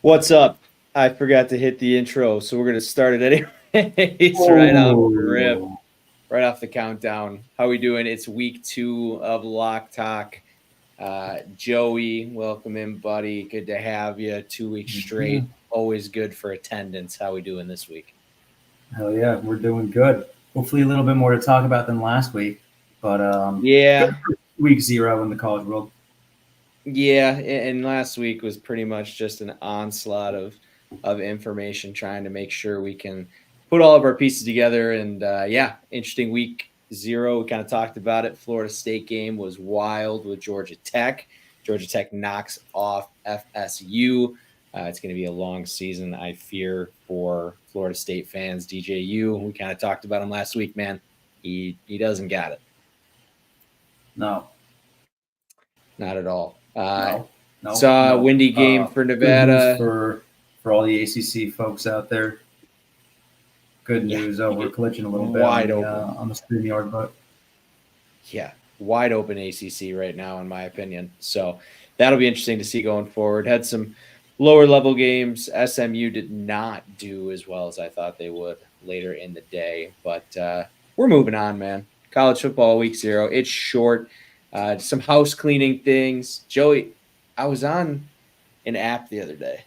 What's up? I forgot to hit the intro, so we're going to start it anyways. Right off the countdown. How we doing? It's week 2 of Lock Talk. Joey, welcome in, buddy. Good to have you. 2 weeks straight. Always good for attendance. How we doing this week? Hell yeah, we're doing good. Hopefully a little bit more to talk about than last week. But yeah, week 0 in the college world. Yeah, and last week was pretty much just an onslaught of information trying to make sure we can put all of our pieces together. And interesting week 0. We kind of talked about it. Florida State game was wild with Georgia Tech. Georgia Tech knocks off FSU. It's going to be a long season, I fear, for Florida State fans. DJU, we kind of talked about him last week, man. He doesn't got it. No. Not at all. No. Saw a windy game for Nevada. For all the ACC folks out there. Good news. We're glitching a little bit on the StreamYard, but yeah, wide open ACC right now, in my opinion. So that'll be interesting to see going forward. Had some lower level games. SMU did not do as well as I thought they would later in the day, but we're moving on, man. College football week 0. It's short. Some house cleaning things. Joey, I was on an app the other day,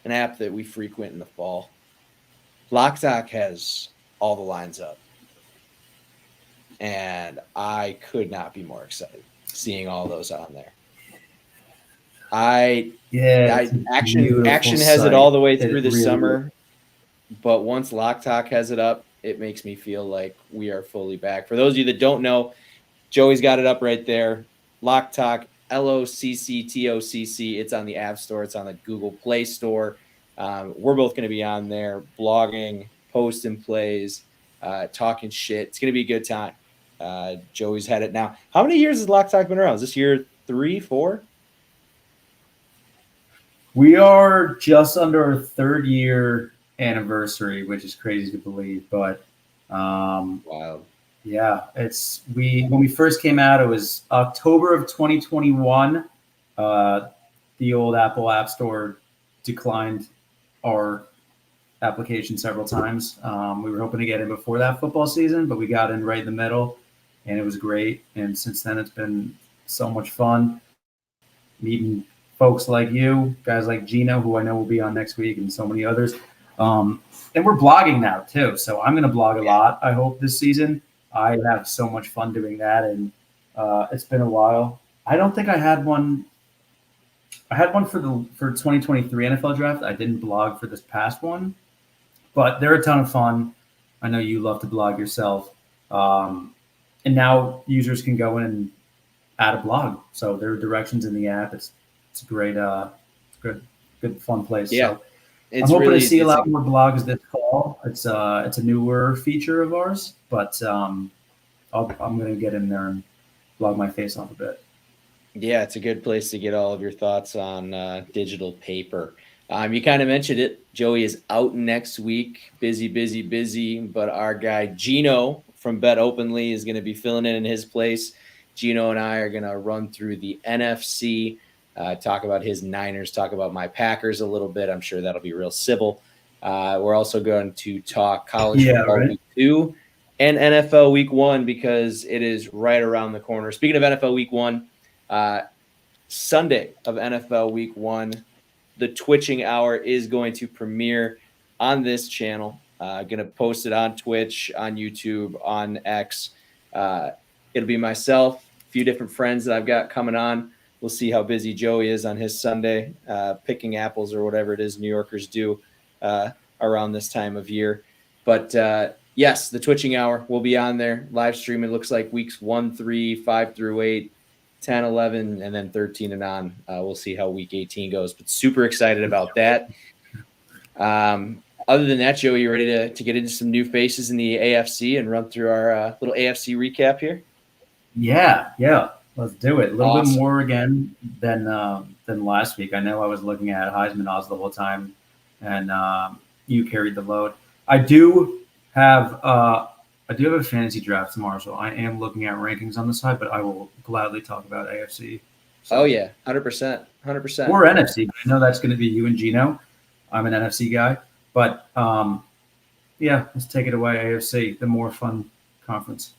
an app that we frequent in the fall. Lock Talk has all the lines up, and I could not be more excited seeing all those on there. Action has it all the way through the summer, but once Lock Talk has it up, it makes me feel like we are fully back. For those of you that don't know, Joey's got it up right there. Lock Talk, LOCCTOCC. It's on the App Store. It's on the Google Play Store. We're both going to be on there blogging, posting plays, talking shit. It's going to be a good time. Joey's had it now. How many years has Lock Talk been around? Is this year 3, 4? We are just under our 3rd year anniversary, which is crazy to believe. But wow. Yeah, when we first came out, it was October of 2021. The old Apple App Store declined our application several times. We were hoping to get in before that football season, but we got in right in the middle, and it was great. And since then, it's been so much fun meeting folks like you, guys like Gino, who I know will be on next week, and so many others. And we're blogging now too, so I'm going to blog a lot, I hope, this season. I have so much fun doing that, and it's been a while. I don't think I had one. I had one for 2023 NFL draft. I didn't blog for this past one, but they're a ton of fun. I know you love to blog yourself, and now users can go in and add a blog. So there are directions in the app. It's a great, good fun place. Yeah. So I'm hoping to see a lot more blogs this fall. It's a newer feature of ours, but I'm going to get in there and blog my face off a bit. Yeah, it's a good place to get all of your thoughts on digital paper. You kind of mentioned it. Joey is out next week. Busy. But our guy Gino from Bet Openly is going to be filling in his place. Gino and I are going to run through the NFC, talk about his Niners, talk about my Packers a little bit. I'm sure that'll be real civil. We're also going to talk college football week 2 and NFL week 1 because it is right around the corner. Speaking of NFL week 1, Sunday of NFL week 1, the Twitching Hour is going to premiere on this channel. Going to post it on Twitch, on YouTube, on X. It'll be myself, a few different friends that I've got coming on. We'll see how busy Joey is on his Sunday, picking apples or whatever it is New Yorkers do around this time of year. But yes, the Twitching Hour will be on there. Live stream, it looks like weeks 1, 3, 5 through 8, 10, 11, and then 13 and on. We'll see how week 18 goes, but super excited about that. Other than that, Joey, you ready to get into some new faces in the AFC and run through our little AFC recap here? Yeah. Let's do it. A little bit more again than last week. I know I was looking at Heisman odds the whole time, and you carried the load. I do have a fantasy draft tomorrow, so I am looking at rankings on the side, but I will gladly talk about AFC. So. Oh yeah, 100%. Or NFC. I know that's going to be you and Gino. I'm an NFC guy. But yeah, let's take it away, AFC, the more fun conference.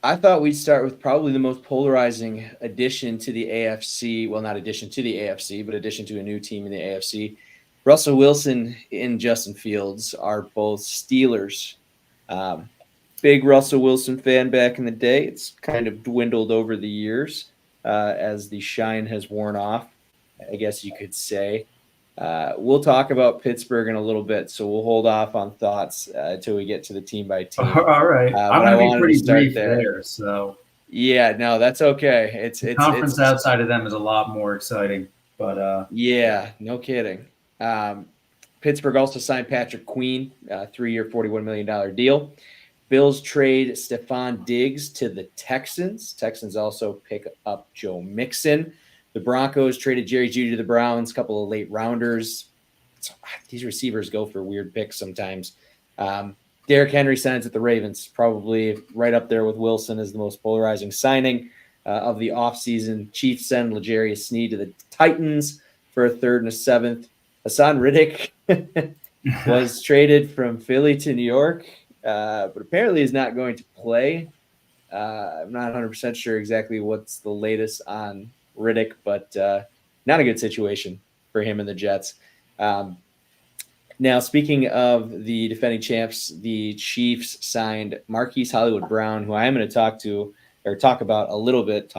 I thought we'd start with probably the most polarizing addition to the AFC. Well, not addition to the AFC, but addition to a new team in the AFC. Russell Wilson and Justin Fields are both Steelers. Um, Big Russell Wilson fan back in the day. It's kind of dwindled over the years as the shine has worn off, I guess you could say. We'll talk about Pittsburgh in a little bit, so we'll hold off on thoughts until we get to the team by team. All right. I'm But I going to be wanted to pretty start brief there. there. So Yeah, no, that's okay. the conference outside of them is a lot more exciting. But yeah, no kidding. Pittsburgh also signed Patrick Queen, 3-year, $41 million deal. Bills trade Stephon Diggs to the Texans. Texans also pick up Joe Mixon. The Broncos traded Jerry Jeudy to the Browns, a couple of late rounders. These receivers go for weird picks sometimes. Derrick Henry signs at the Ravens, probably right up there with Wilson as the most polarizing signing of the offseason. Chiefs send L'Jarius Sneed to the Titans for a third and a seventh. Hassan Riddick was traded from Philly to New York, but apparently is not going to play. I'm not 100% sure exactly what's the latest on Riddick, but not a good situation for him and the Jets. Now, speaking of the defending champs, the Chiefs signed Marquise Hollywood Brown, who I am going to talk about a little bit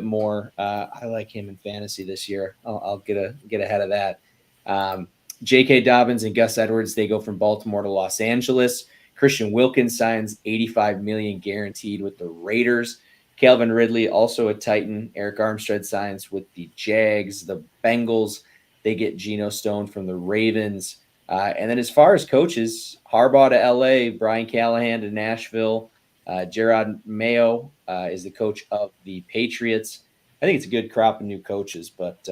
more. I like him in fantasy this year. I'll get ahead of that. J.K. Dobbins and Gus Edwards, they go from Baltimore to Los Angeles. Christian Wilkins signs $85 million guaranteed with the Raiders. Calvin Ridley, also a Titan. Eric Armstead signs with the Jags. The Bengals, they get Geno Stone from the Ravens. And then as far as coaches, Harbaugh to L.A., Brian Callahan to Nashville. Gerard Mayo is the coach of the Patriots. I think it's a good crop of new coaches, but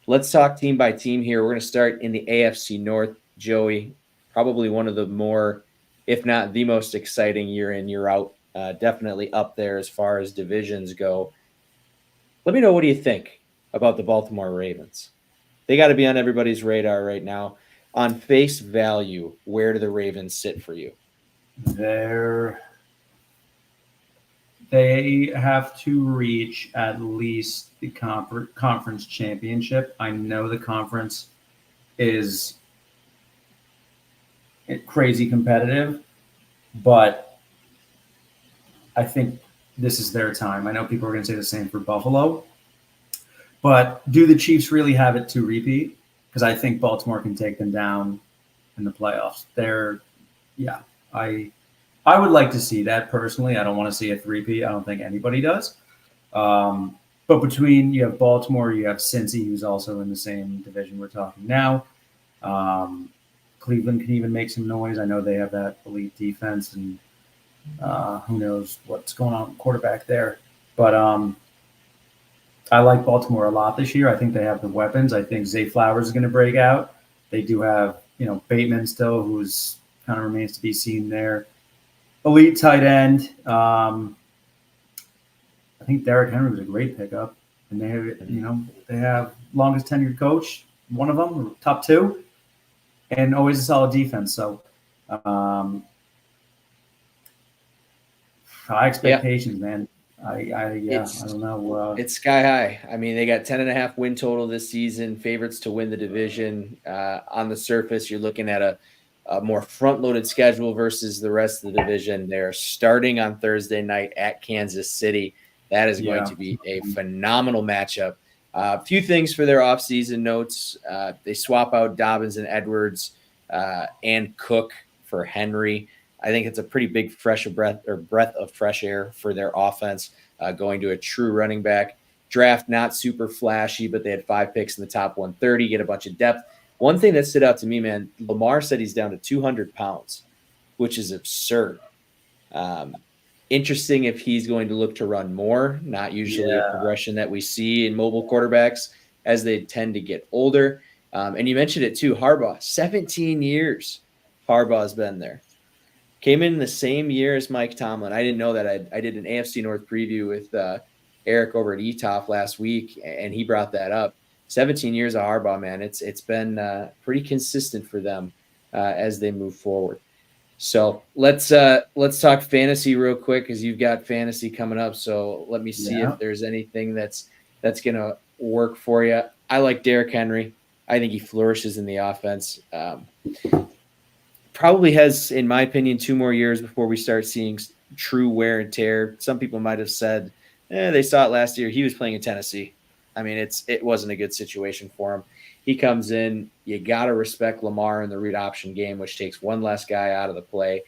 let's talk team by team here. We're going to start in the AFC North. Joey, probably one of the more, if not the most exciting year in, year out. Definitely up there as far as divisions go. Let me know, what do you think about the Baltimore Ravens? They got to be on everybody's radar right now. On face value, where do the Ravens sit for you? They have to reach at least the conference championship. I know the conference is crazy competitive, but I think this is their time. I know people are going to say the same for Buffalo, but do the Chiefs really have it to repeat? Because I think Baltimore can take them down in the playoffs. I would like to see that personally. I don't want to see a three-peat. I don't think anybody does. But between, you have Baltimore, you have Cincy, who's also in the same division we're talking now. Cleveland can even make some noise. I know they have that elite defense, and who knows what's going on with quarterback there. But I like Baltimore a lot this year. I think they have the weapons. I think Zay Flowers is going to break out. They do have, Bateman still, who's kind of remains to be seen there. Elite tight end. I think Derrick Henry was a great pickup, and they have longest tenured coach, one of them, top two, and always a solid defense. So high expectations, man. I don't know. It's sky high. I mean, they got 10.5 win total this season, favorites to win the division. On the surface, you're looking at a more front-loaded schedule versus the rest of the division. They're starting on Thursday night at Kansas City. That is going to be a phenomenal matchup. A few things for their offseason notes. They swap out Dobbins and Edwards and Cook for Henry. I think it's a pretty big breath of fresh air for their offense, going to a true running back. Draft not super flashy, but they had 5 picks in the top 130, get a bunch of depth. One thing that stood out to me, man, Lamar said he's down to 200 pounds, which is absurd. Interesting if he's going to look to run more, not usually a progression that we see in mobile quarterbacks as they tend to get older. And you mentioned it too, Harbaugh, 17 years Harbaugh's been there. Came in the same year as Mike Tomlin. I didn't know that. I did an AFC North preview with Eric over at ETOF last week, and he brought that up. 17 years of Harbaugh, man. It's been pretty consistent for them as they move forward. So let's talk fantasy real quick because you've got fantasy coming up. So let me see if there's anything that's gonna work for you. I like Derrick Henry. I think he flourishes in the offense. Probably has, in my opinion, 2 more years before we start seeing true wear and tear. Some people might have said, they saw it last year. He was playing in Tennessee. I mean, it wasn't a good situation for him. He comes in. You got to respect Lamar in the read option game, which takes one less guy out of the play.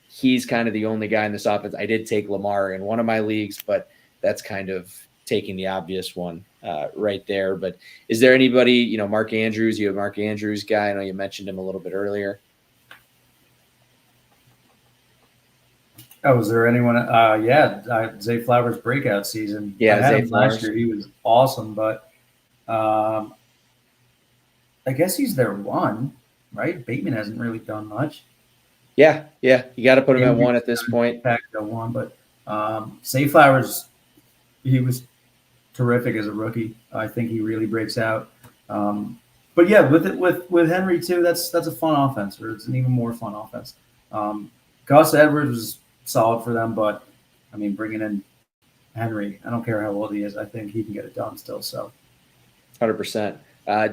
He's kind of the only guy in this offense. I did take Lamar in one of my leagues, but that's kind of taking the obvious one right there. But is there anybody, Mark Andrews? You have Mark Andrews guy. I know you mentioned him a little bit earlier. Oh, is there anyone? Zay Flowers' breakout season. Yeah, I had Zay him Flowers. last year. He was awesome, but I guess he's their one, right? Bateman hasn't really done much. Yeah. You got to put him at one at this point. Back to one, but Zay Flowers, he was terrific as a rookie. I think he really breaks out. But yeah, with Henry too, that's a fun offense, or it's an even more fun offense. Gus Edwards was solid for them, but I mean, bringing in Henry, I don't care how old he is, I think he can get it done still. So, 100%.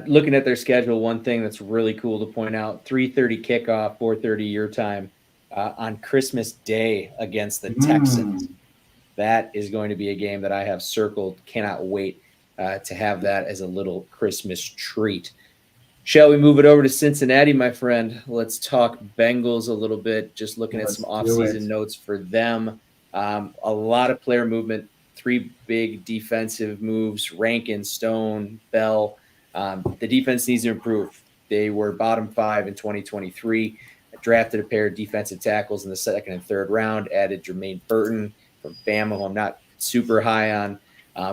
Looking at their schedule, one thing that's really cool to point out: 3:30 kickoff, 4:30 your time on Christmas Day against the Texans. That is going to be a game that I have circled. Cannot wait to have that as a little Christmas treat. Shall we move it over to Cincinnati, my friend? Let's talk Bengals a little bit. Just looking at some offseason notes for them. A lot of player movement, 3 big defensive moves: Rankin, Stone, Bell. The defense needs to improve. They were bottom 5 in 2023. Drafted a pair of defensive tackles in the 2nd and 3rd round. Added Jermaine Burton from Bama, who I'm not super high on.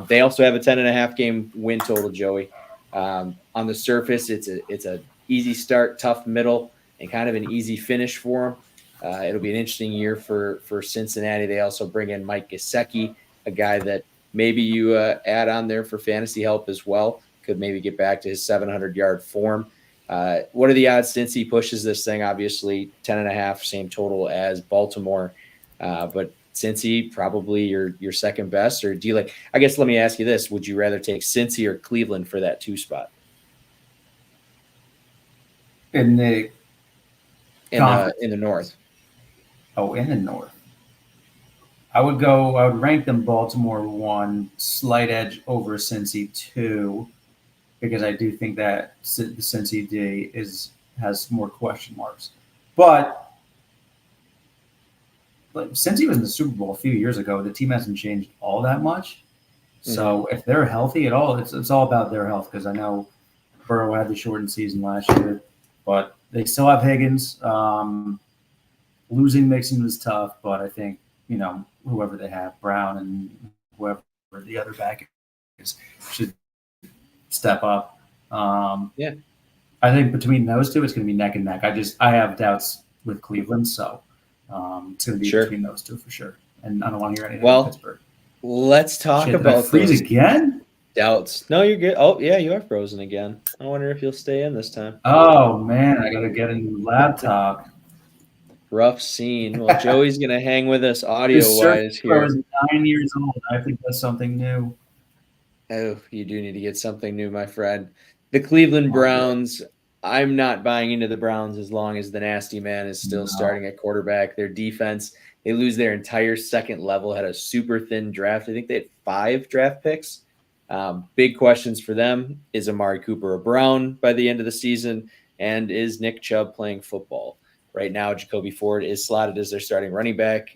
They also have a 10.5 game win total, Joey. On the surface, it's a easy start, tough middle, and kind of an easy finish for them. It'll be an interesting year for Cincinnati. They also bring in Mike Gesicki, a guy that maybe you add on there for fantasy help as well. Could maybe get back to his 700-yard form. What are the odds Cincy pushes this thing? Obviously, 10.5, same total as Baltimore. But Cincy, probably your second best, or do you like? I guess let me ask you this: would you rather take Cincy or Cleveland for that 2 spot? In the North. Oh, in the North. I would rank them Baltimore 1, slight edge over Cincy 2, because I do think that the Cincy D has more question marks. But since he was in the Super Bowl a few years ago, the team hasn't changed all that much. So if they're healthy at all, it's all about their health, because I know Burrow had the shortened season last year, but they still have Higgins. Losing Mixon was tough, but I think, whoever they have, Brown and whoever the other back is, should step up. I think between those two, it's going to be neck and neck. I have doubts with Cleveland, so it's going to be between those two for sure. And I don't want to hear anything about Pittsburgh. Let's talk about freeze again. Doubts. No, you're good. Oh, yeah, you are frozen again. I wonder if you'll stay in this time. Oh, man, I got to get a new laptop. Rough scene. Well, Joey's going to hang with us audio-wise here. I was 9 years old. I think that's something new. Oh, you do need to get something new, my friend. The Cleveland Browns, I'm not buying into the Browns as long as the nasty man is still starting at quarterback. Their defense, they lose their entire second level, had a super thin draft. I think they had 5 draft picks. Big questions for them. Is Amari Cooper a Brown by the end of the season? And is Nick Chubb playing football? Right now, Jacoby Ford is slotted as their starting running back.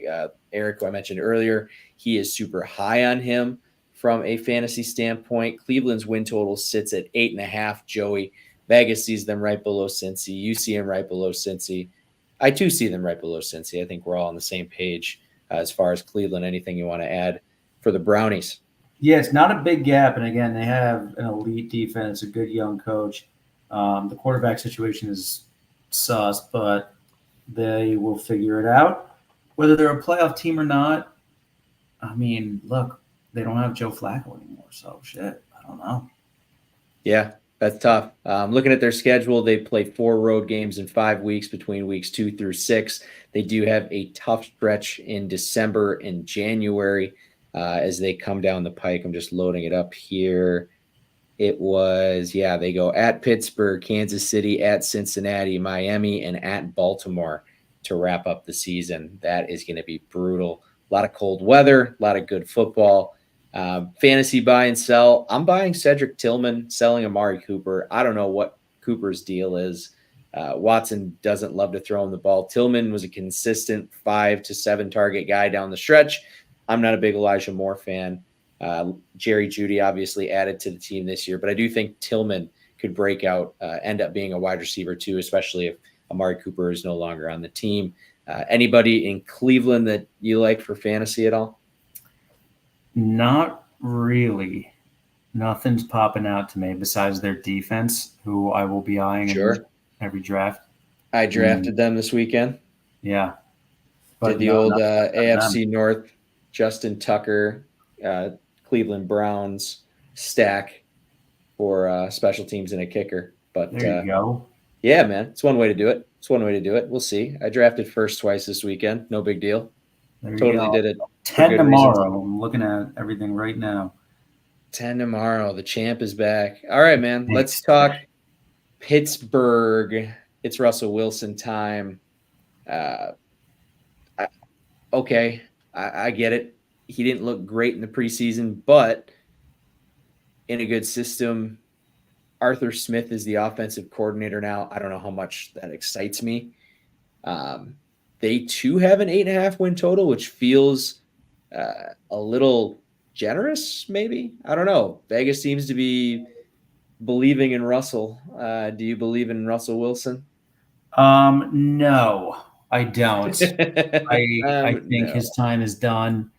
Eric, who I mentioned earlier, he is super high on him from a fantasy standpoint. Cleveland's win total sits at 8.5, Joey. Vegas sees them right below Cincy. You see them right below Cincy. I too see them right below Cincy. I think we're all on the same page as far as Cleveland. Anything you want to add for the Brownies? Yeah, it's not a big gap. And again, they have an elite defense, a good young coach. The quarterback situation is sus, but they will figure it out. Whether they're a playoff team or not, I mean, look, they don't have Joe Flacco anymore. So, shit, I don't know. Yeah, that's tough. Looking at their schedule, they play 4 road games in 5 weeks between weeks 2 through 6. They do have a tough stretch in December and January as they come down the pike. I'm just loading it up here. It was, yeah, they go at Pittsburgh, Kansas City, at Cincinnati, Miami, and at Baltimore to wrap up the season. That is going to be brutal. A lot of cold weather, a lot of good football. Fantasy buy and sell. I'm buying Cedric Tillman, selling Amari Cooper. I don't know what Cooper's deal is. Watson doesn't love to throw him the ball. Tillman was a consistent 5 to 7 target guy down the stretch. I'm not a big Elijah Moore fan. Jerry Jeudy obviously added to the team this year, but I do think Tillman could break out, end up being a wide receiver too, especially if Amari Cooper is no longer on the team. Anybody in Cleveland that you like for fantasy at all? Not really. Nothing's popping out to me besides their defense, who I will be eyeing in every draft. I drafted them this weekend. Yeah. Did the old AFC North, Justin Tucker, Cleveland Browns stack for special teams and a kicker. But there you go. Yeah, man, it's one way to do it. We'll see. I drafted first twice this weekend. No big deal. Totally did it. 10 tomorrow. Reasons. I'm looking at everything right now. 10 tomorrow. The champ is back. All right, man. Let's talk Pittsburgh. It's Russell Wilson time. Okay, I get it. He didn't look great in the preseason, but in a good system. Arthur Smith is the offensive coordinator now. I don't know how much that excites me. They too have an 8.5 win total, which feels a little generous, maybe. I don't know. Vegas seems to be believing in Russell. Do you believe in Russell Wilson? No, I don't. I think his time is done.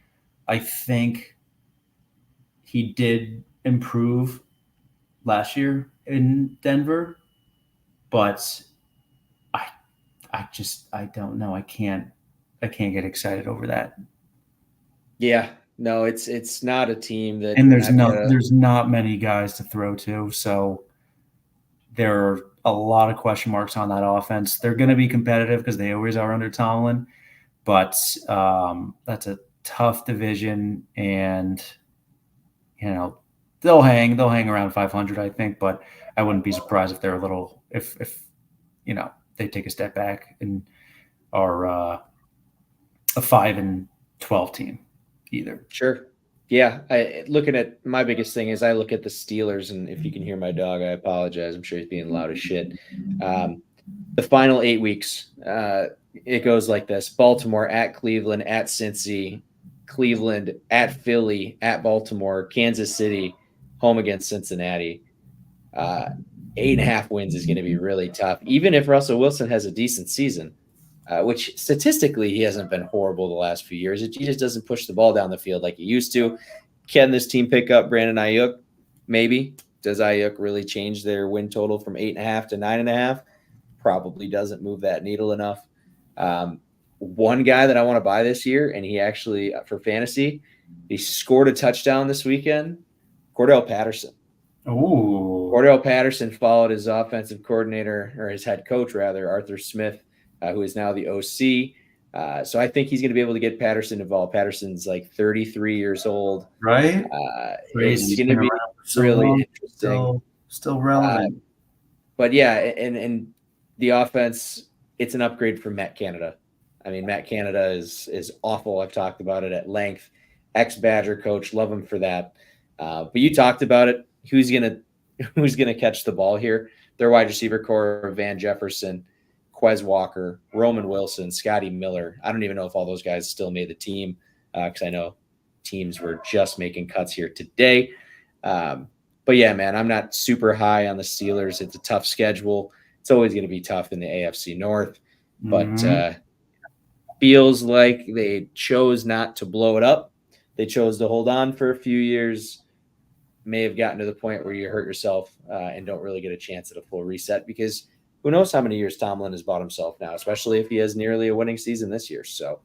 I think he did improve last year in Denver, but I don't know. I can't get excited over that. Yeah, no, it's not a team that, and there's not many guys to throw to, so there are a lot of question marks on that offense. They're going to be competitive because they always are under Tomlin, but that's a tough division, and they'll hang around 500, I think, but I wouldn't be surprised if they're a little if they take a step back and are a 5-12 team either. Sure. Yeah. Looking at my biggest thing is I look at the Steelers, and if you can hear my dog, I apologize. I'm sure he's being loud as shit. The final 8 weeks, it goes like this: Baltimore at Cleveland, at Cincy, Cleveland at Philly, at Baltimore, Kansas City, home against Cincinnati. 8.5 wins is going to be really tough, even if Russell Wilson has a decent season, which statistically he hasn't been horrible the last few years. He just doesn't push the ball down the field like he used to. Can this team pick up Brandon Ayuk? Maybe. Does Ayuk really change their win total from 8.5 to 9.5? Probably doesn't move that needle enough. One guy that I want to buy this year, and he actually, for fantasy, he scored a touchdown this weekend, Cordell Patterson. Ooh. Cordell Patterson followed his offensive coordinator, or his head coach, rather, Arthur Smith, who is now the OC. So I think he's going to be able to get Patterson involved. Patterson's like 33 years old. Right. It's going to be really interesting. Still relevant. But yeah, and the offense, it's an upgrade from Matt Canada. I mean, Matt Canada is awful. I've talked about it at length. Ex-Badger coach, love him for that. But you talked about it. Who's gonna catch the ball here? Their wide receiver core: Van Jefferson, Quez Walker, Roman Wilson, Scotty Miller. I don't even know if all those guys still made the team because I know teams were just making cuts here today. But yeah, man, I'm not super high on the Steelers. It's a tough schedule. It's always going to be tough in the AFC North, but feels like they chose not to blow it up. They chose to hold on for a few years. May have gotten to the point where you hurt yourself and don't really get a chance at a full reset, because who knows how many years Tomlin has bought himself now, especially if he has nearly a winning season this year. So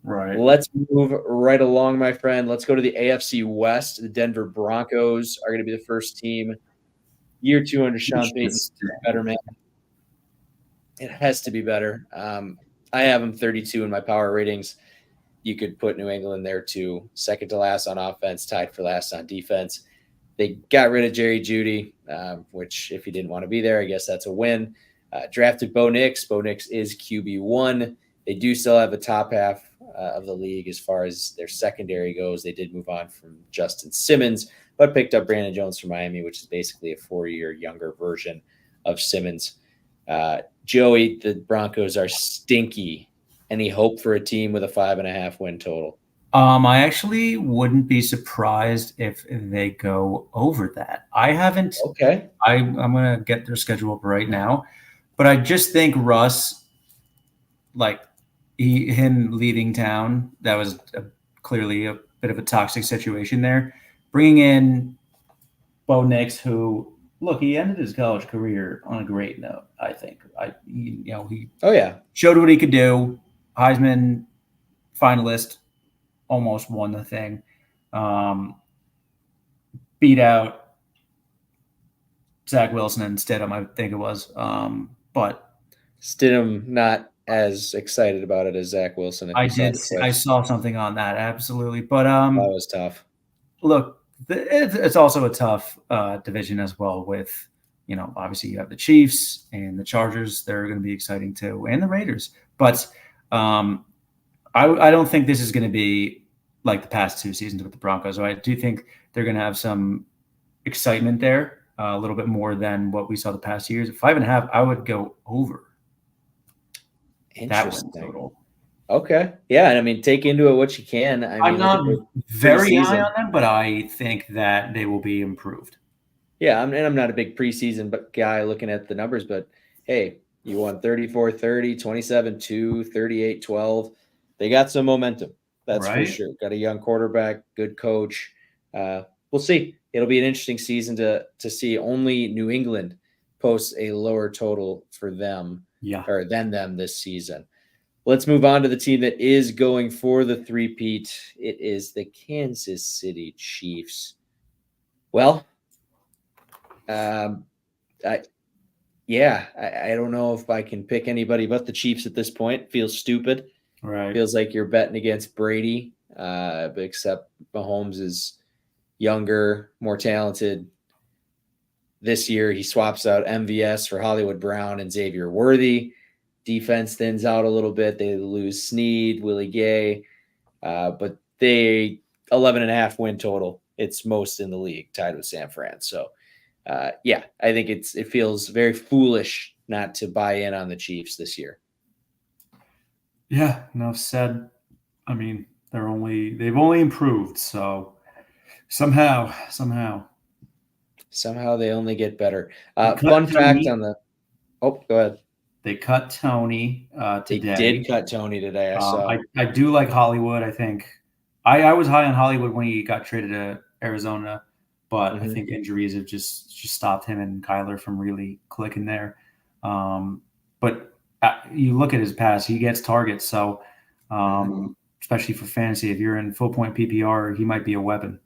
let's move right along, my friend. Let's go to the AFC West. The Denver Broncos are going to be the first team Year 2 under Sean Payton, Just- better man. It has to be better. I have him 32 in my power ratings. You could put New England there too. Second to last on offense, tied for last on defense. They got rid of Jerry Jeudy, which if he didn't want to be there, I guess that's a win. Drafted Bo Nix. Bo Nix is QB1. They do still have a top half of the league as far as their secondary goes. They did move on from Justin Simmons, but picked up Brandon Jones from Miami, which is basically a 4-year younger version of Simmons. Joey, the Broncos are stinky. Any hope for a team with a 5.5 win total? I actually wouldn't be surprised if they go over that. I haven't. Okay. I'm gonna get their schedule up right now, but I just think Russ, like him leaving town, that was clearly a bit of a toxic situation there. Bringing in Bo Nix, who look, he ended his college career on a great note. I think he Oh yeah, showed what he could do. Heisman finalist, almost won the thing. Beat out Zach Wilson and Stidham, I think it was. But Stidham not as excited about it as Zach Wilson. I saw something on that, absolutely. But that was tough. Look, it's also a tough division as well. With obviously you have the Chiefs and the Chargers; they're going to be exciting too, and the Raiders. But I don't think this is going to be like the past 2 seasons with the Broncos. So I do think they're going to have some excitement there, a little bit more than what we saw the past years. At 5.5, I would go over that win total. Okay. Yeah. And I mean, take into it what you can. I'm not very high on them, but I think that they will be improved. Yeah. I'm not a big preseason guy looking at the numbers, but hey, you won 34-30, 27-2, 38-12. They got some momentum. That's right. For sure. Got a young quarterback, good coach. We'll see. It'll be an interesting season to see. Only New England posts a lower total for them or than them this season. Let's move on to the team that is going for the three-peat. It is the Kansas City Chiefs. Well, I don't know if I can pick anybody but the Chiefs at this point. It feels stupid. Right. Feels like you're betting against Brady, except Mahomes is younger, more talented. This year, he swaps out MVS for Hollywood Brown and Xavier Worthy. Defense thins out a little bit. They lose Snead, Willie Gay, but they 11.5 win total. It's most in the league, tied with San Fran. So, I think it feels very foolish not to buy in on the Chiefs this year. Yeah, enough said. I mean, they've only improved. So somehow they only get better. Fun fact on the. Oh, go ahead. They cut Tony today. They did cut Tony today. I saw. I do like Hollywood. I think I was high on Hollywood when he got traded to Arizona, but I think injuries have just stopped him and Kyler from really clicking there. But you look at his pass; he gets targets. So, especially for fantasy, if you're in full point PPR, he might be a weapon.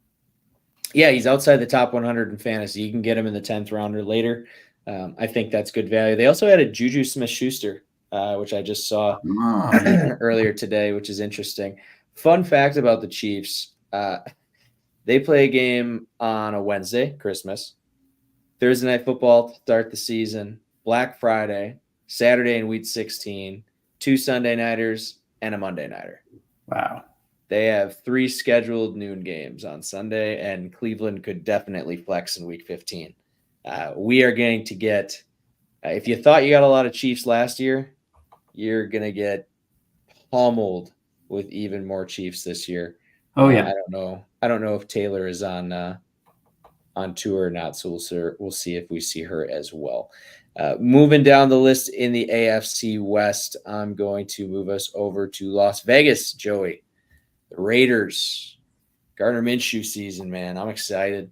Yeah, he's outside the top 100 in fantasy. You can get him in the 10th round or later. I think that's good value. They also added Juju Smith-Schuster, which I just saw earlier today, which is interesting. Fun fact about the Chiefs, they play a game on a Wednesday, Christmas, Thursday Night Football to start the season, Black Friday, Saturday in Week 16, 2 Sunday nighters, and a Monday nighter. Wow. They have 3 scheduled noon games on Sunday, and Cleveland could definitely flex in Week 15. We are going to get if you thought you got a lot of Chiefs last year, you're going to get pummeled with even more Chiefs this year. Oh, yeah. I don't know if Taylor is on tour or not, so we'll see if we see her as well. Moving down the list in the AFC West, I'm going to move us over to Las Vegas, Joey. The Raiders, Gardner Minshew season, man. I'm excited.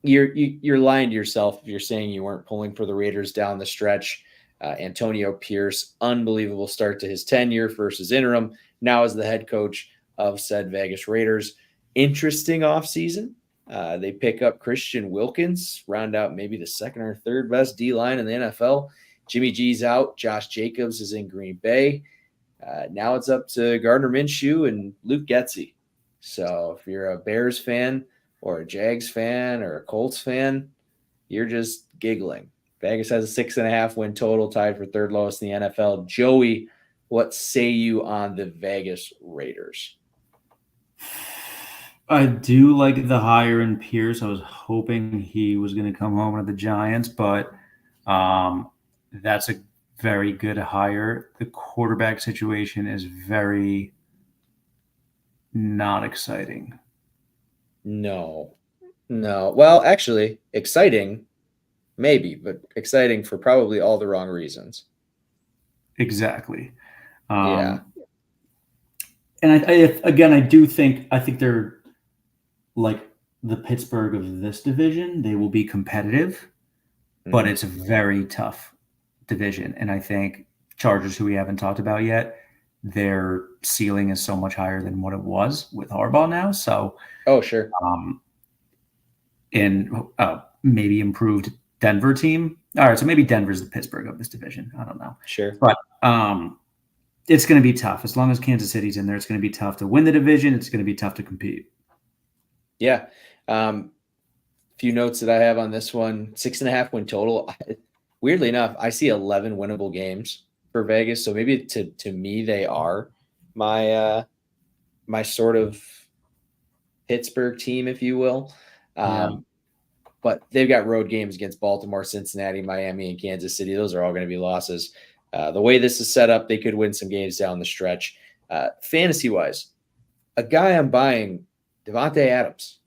You're lying to yourself if you're saying you weren't pulling for the Raiders down the stretch. Antonio Pierce, unbelievable start to his tenure versus interim. Now as the head coach of said Vegas Raiders. Interesting offseason. They pick up Christian Wilkins, round out maybe the second or third best D line in the NFL. Jimmy G's out. Josh Jacobs is in Green Bay. Now it's up to Gardner Minshew and Luke Getsy. So if you're a Bears fan or a Jags fan or a Colts fan, you're just giggling. Vegas has a 6.5 win total, tied for third lowest in the NFL. Joey, what say you on the Vegas Raiders? I do like the hire in Pierce. I was hoping he was going to come home with the Giants, but that's a very good hire. The quarterback situation is very not exciting. No. Well, actually, exciting, maybe, but exciting for probably all the wrong reasons. Exactly. Yeah. And I do think they're like the Pittsburgh of this division. They will be competitive, but it's a very tough division. And I think Chargers, who we haven't talked about yet, their ceiling is so much higher than what it was with Harbaugh now. So, sure. And maybe improved Denver team. All right, so maybe Denver's the Pittsburgh of this division. I don't know. Sure. But it's going to be tough. As long as Kansas City's in there, it's going to be tough to win the division. It's going to be tough to compete. Yeah. Few notes that I have on this one: 6.5 win total. Weirdly enough, I see 11 winnable games for Vegas. So maybe to me, they are my my sort of Pittsburgh team, if you will. But they've got road games against Baltimore, Cincinnati, Miami, and Kansas City. Those are all going to be losses. The way this is set up, they could win some games down the stretch. Fantasy-wise, a guy I'm buying, Devontae Adams.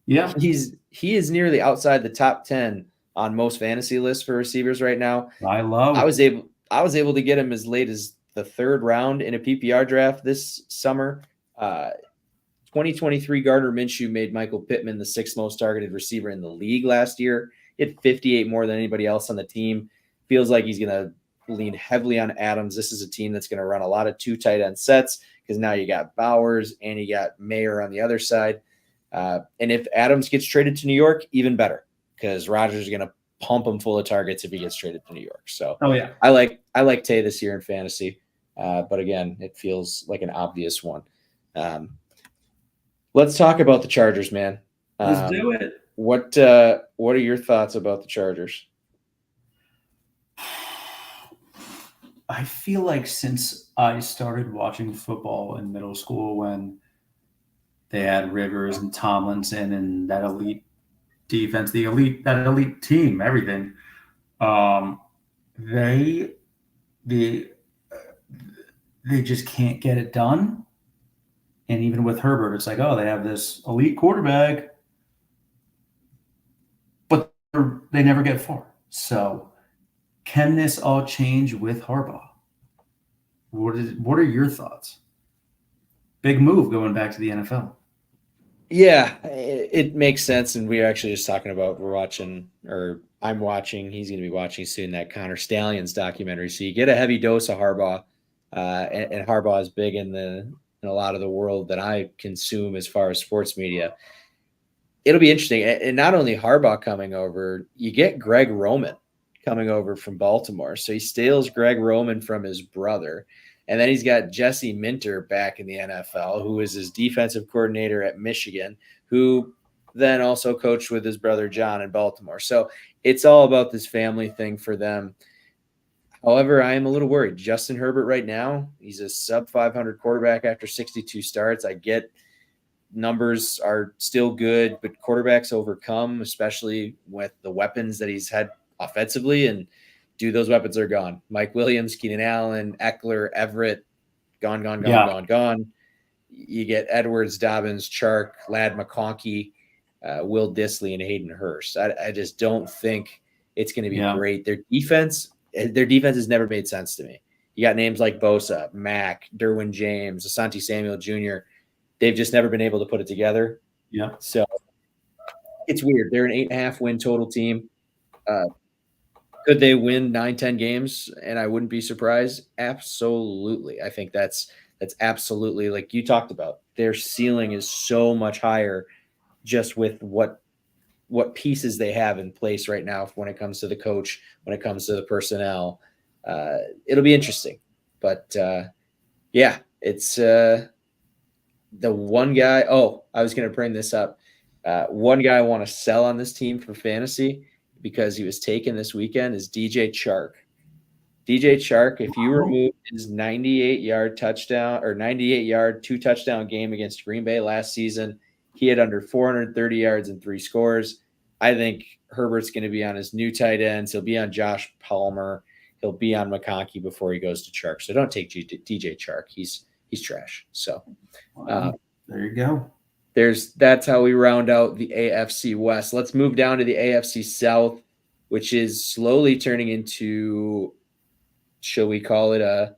Yeah. He is nearly outside the top 10 on most fantasy lists for receivers right now. I was able to get him as late as the third round in a PPR draft this summer. 2023 Gardner Minshew made Michael Pittman the sixth most targeted receiver in the league last year. He had 58 more than anybody else on the team. Feels like he's going to lean heavily on Adams. This is a team that's going to run a lot of two tight end sets because now you got Bowers and you got Mayer on the other side. And if Adams gets traded to New York, even better, because Rodgers is going to pump him full of targets if he gets traded to New York. So I like Tay this year in fantasy. But again, it feels like an obvious one. Let's talk about the Chargers, man. Let's do it. What are your thoughts about the Chargers? I feel like since I started watching football in middle school, when they had Rivers and Tomlinson and that elite defense, that elite team, everything, they just can't get it done. And even with Herbert, it's like, oh, they have this elite quarterback, but they never get far. So can this all change with Harbaugh? What are your thoughts? Big move going back to the NFL. Yeah, it makes sense. And we are actually just talking about I'm watching, he's going to be watching soon, that Connor Stallions documentary. So you get a heavy dose of Harbaugh, and Harbaugh is big in a lot of the world that I consume as far as sports media. It'll be interesting. And not only Harbaugh coming over, you get Greg Roman coming over from Baltimore. So he steals Greg Roman from his brother. And then he's got Jesse Minter back in the NFL, who is his defensive coordinator at Michigan, who then also coached with his brother John in Baltimore. So it's all about this family thing for them. However, I am a little worried. Justin Herbert right now, he's a sub 500 quarterback after 62 starts. I get numbers are still good, but quarterbacks overcome, especially with the weapons that he's had offensively, and those weapons are gone. Mike Williams, Keenan Allen, Eckler, Everett, gone. You get Edwards, Dobbins, Chark, Ladd McConkey, Will Dissly, and Hayden Hurst. I just don't think it's going to be great. Their defense has never made sense to me. You got names like Bosa, Mack, Derwin James, Asante Samuel Jr. They've just never been able to put it together. Yeah. So it's weird. They're an 8.5 win total team. Could they win 9-10 games? And I wouldn't be surprised. Absolutely. I think that's absolutely, like you talked about, their ceiling is so much higher just with what pieces they have in place right now when it comes to the coach, when it comes to the personnel. It'll be interesting. But yeah, it's the one guy. Oh, I was going to bring this up. One guy I want to sell on this team for fantasy because he was taken this weekend is DJ Chark. DJ Chark, if you remove his 98-yard touchdown or 98-yard 2-touchdown game against Green Bay last season, he had under 430 yards and 3 scores. I think Herbert's going to be on his new tight ends. He'll be on Josh Palmer. He'll be on McConkey before he goes to Chark. So don't take DJ Chark. He's trash. So there you go. That's how we round out the AFC West. Let's move down to the AFC South, which is slowly turning into, shall we call it a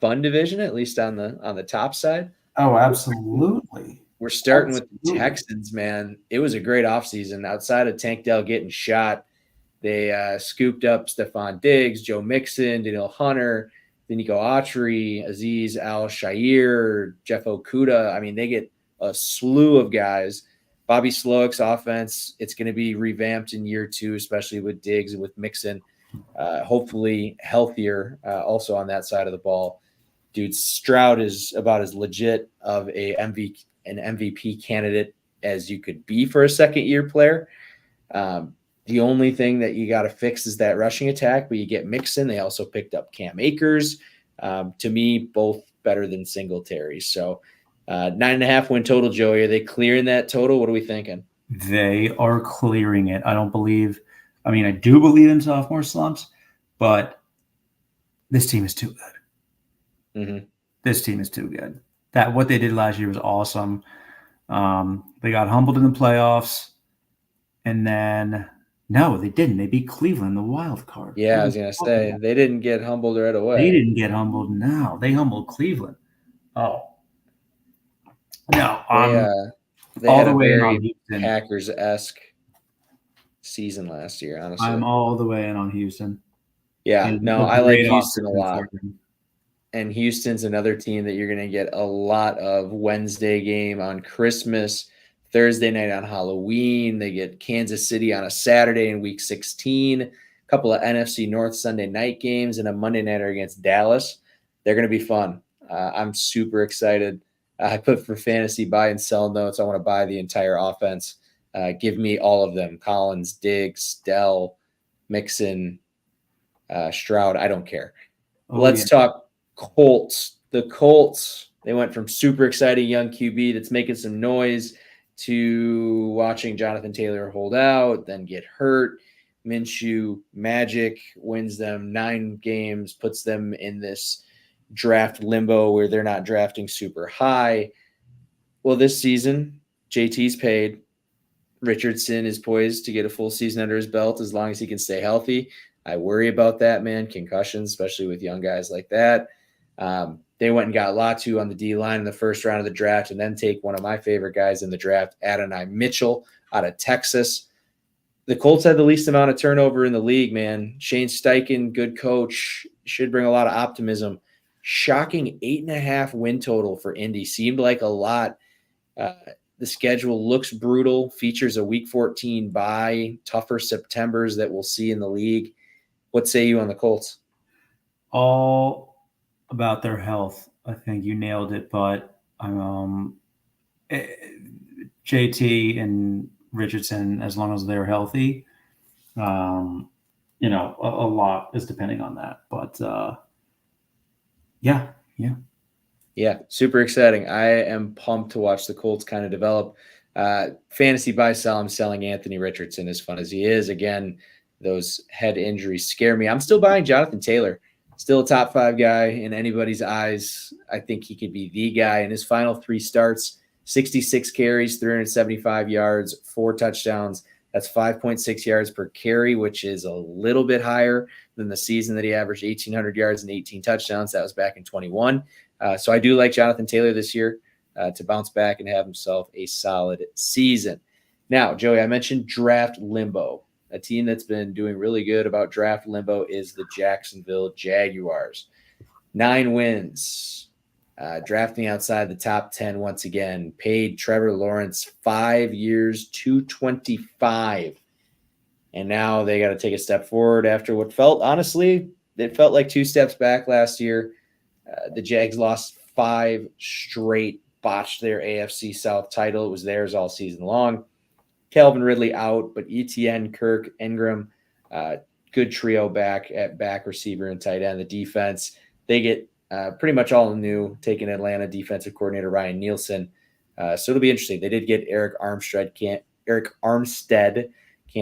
fun division, at least on the top side? Oh, absolutely. We're starting with the Texans, man. It was a great offseason. Outside of Tank Dell getting shot, they scooped up Stephon Diggs, Joe Mixon, Daniel Hunter, Nico Autry, Azeez Al-Shaair, Jeff Okudah. I mean, they get a slew of guys. Bobby Slowick's offense, it's going to be revamped in year 2, especially with Diggs and with Mixon. Hopefully healthier also on that side of the ball. Dude, Stroud is about as legit of an MVP candidate as you could be for a second-year player. The only thing that you got to fix is that rushing attack, but you get Mixon. They also picked up Cam Akers. To me, both better than Singletary. So 9.5 win total, Joey. Are they clearing that total? What are we thinking? They are clearing it. I do believe in sophomore slumps, but this team is too good. Mm-hmm. This team is too good. What they did last year was awesome. They got humbled in the playoffs, and then no, they didn't. They beat Cleveland in the wild card. Yeah, I was gonna say they didn't get humbled right away. They didn't get humbled. No, they humbled Cleveland. Oh, no. They had a very Packers-esque season last year, honestly. I'm all the way in on Houston. Yeah, I like Houston a lot. And Houston's another team that you're going to get a lot of Wednesday game on Christmas, Thursday night on Halloween. They get Kansas City on a Saturday in Week 16, a couple of NFC North Sunday night games, and a Monday nighter against Dallas. They're going to be fun. I'm super excited. I put for fantasy buy and sell notes. I want to buy the entire offense. Give me all of them: Collins, Diggs, Dell, Mixon, Stroud. I don't care. Let's talk Colts. The Colts, they went from super exciting young QB that's making some noise to watching Jonathan Taylor hold out, then get hurt. Minshew magic wins them 9 games, puts them in this draft limbo where they're not drafting super high. Well, this season, JT's paid. Richardson is poised to get a full season under his belt as long as he can stay healthy. I worry about that, man. Concussions, especially with young guys like that. They went and got Latu on the D-line in the first round of the draft and then take one of my favorite guys in the draft, Adonai Mitchell out of Texas. The Colts had the least amount of turnover in the league, man. Shane Steichen, good coach, should bring a lot of optimism. Shocking 8.5 win total for Indy. Seemed like a lot. The schedule looks brutal, features a Week 14 bye, tougher Septembers that we'll see in the league. What say you on the Colts? All about their health. I think you nailed it, but JT and Richardson, as long as they're healthy, a lot is depending on that. But yeah, super exciting. I am pumped to watch the Colts kind of develop. Fantasy buy sell, I'm selling Anthony Richardson as fun as he is. Again, those head injuries scare me. I'm still buying Jonathan Taylor. Still a top 5 guy in anybody's eyes. I think he could be the guy. In his final 3 starts, 66 carries, 375 yards, 4 touchdowns. That's 5.6 yards per carry, which is a little bit higher than the season that he averaged 1,800 yards and 18 touchdowns. That was back in 21. So I do like Jonathan Taylor this year to bounce back and have himself a solid season. Now, Joey, I mentioned draft limbo. A team that's been doing really good about draft limbo is the Jacksonville Jaguars. 9 wins. drafting outside the top 10 once again, paid Trevor Lawrence 5 years, $225. And now they got to take a step forward after what felt, honestly, it felt like 2 steps back last year. The Jags lost 5 straight, botched their AFC South title. It was theirs all season long. Calvin Ridley out, but ETN, Kirk, Ingram, good trio back at back receiver and tight end. The defense, they get pretty much all new, taking Atlanta defensive coordinator Ryan Nielsen. So it'll be interesting. They did get Eric Armstead. Can't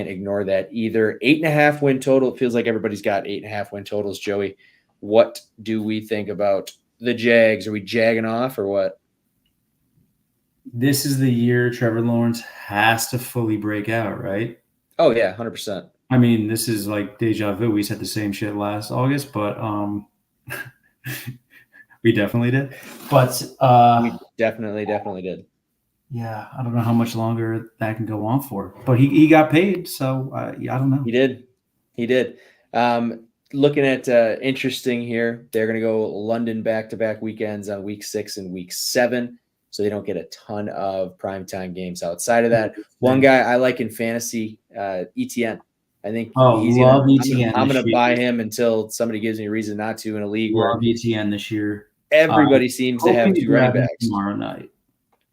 ignore that either. 8.5 win total. It feels like everybody's got 8.5 win totals. Joey, what do we think about the Jags? Are we jagging off or what? This is the year Trevor Lawrence has to fully break out, right? Oh yeah, 100%. I mean, this is like deja vu. We said the same shit last August, but we definitely did. But we definitely did. Yeah, I don't know how much longer that can go on for, but he got paid, so yeah, I don't know. He did. Looking at interesting here, they're going to go London back-to-back weekends on week 6 and week 7, so they don't get a ton of primetime games outside of that. One guy I like in fantasy, ETN. I think ETN. I'm going to buy him until somebody gives me a reason not to in a league where ETN this year. Everybody seems to have 2 running backs tomorrow night.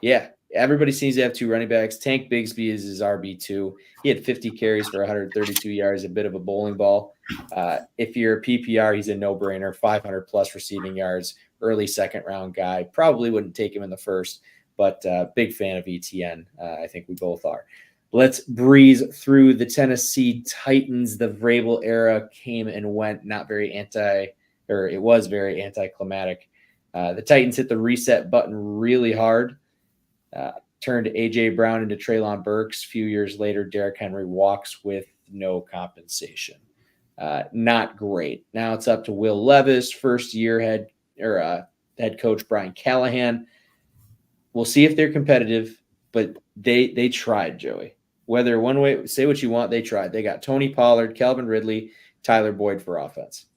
Yeah, everybody seems to have 2 running backs. Tank Bigsby is his RB2. He had 50 carries for 132 yards, a bit of a bowling ball. If you're a PPR, he's a no-brainer, 500-plus receiving yards, early second-round guy. Probably wouldn't take him in the first, but big fan of ETN. I think we both are. Let's breeze through the Tennessee Titans. The Vrabel era came and went, it was very anticlimactic. The Titans hit the reset button really hard. Turned A.J. Brown into Treylon Burks. A few years later, Derrick Henry walks with no compensation. Not great. Now it's up to Will Levis, first-year head coach Brian Callahan. We'll see if they're competitive, but they tried, Joey. Whether one way, say what you want, they tried. They got Tony Pollard, Calvin Ridley, Tyler Boyd for offense.